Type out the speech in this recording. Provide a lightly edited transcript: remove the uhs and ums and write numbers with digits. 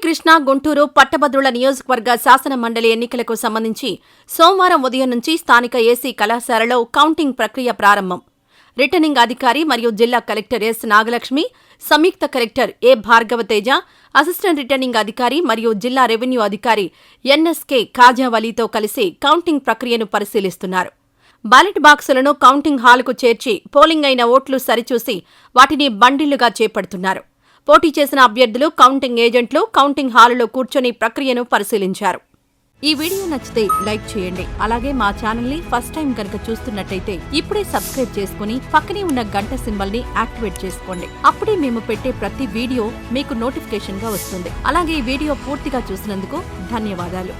కృష్ణా, గుంటూరు పట్టభద్రుల నియోజకవర్గ శాసన మండలి ఎన్నికలకు సంబంధించి సోమవారం ఉదయం నుంచి స్థానిక ఏసీ కళాశాలలో కౌంటింగ్ ప్రక్రియ ప్రారంభం. రిటర్నింగ్ అధికారి మరియు జిల్లా కలెక్టర్ ఎస్. నాగలక్ష్మి, సంయుక్త కలెక్టర్ ఏ. భార్గవతేజ, అసిస్టెంట్ రిటర్నింగ్ అధికారి మరియు జిల్లా రెవెన్యూ అధికారి ఎన్ఎస్కే ఖాజావలీతో కలిసి కౌంటింగ్ ప్రక్రియను పరిశీలిస్తున్నారు. బ్యాలెట్ బాక్సులను కౌంటింగ్ హాలుకు చేర్చి పోలింగ్ అయిన ఓట్లు సరిచూసి వాటిని బండిళ్లుగా చేపడుతున్నారు. పోటీ చేసిన అభ్యర్థులు, కౌంటింగ్ ఏజెంట్లు కౌంటింగ్ హాలులో కూర్చొని ప్రక్రియను పరిశీలించారు. ఈ వీడియో నచ్చితే లైక్ చేయండి. అలాగే మా ఛానల్ ని ఫస్ట్ టైం కనుక చూస్తున్నట్టయితే ఇప్పుడే సబ్స్క్రైబ్ చేసుకుని పక్కనే ఉన్న గంట సింబల్ ని యాక్టివేట్ చేసుకోండి. అప్పుడే మేము పెట్టే ప్రతి వీడియో మీకు నోటిఫికేషన్ గా వస్తుంది. అలాగే ఈ వీడియో పూర్తిగా చూసినందుకు ధన్యవాదాలు.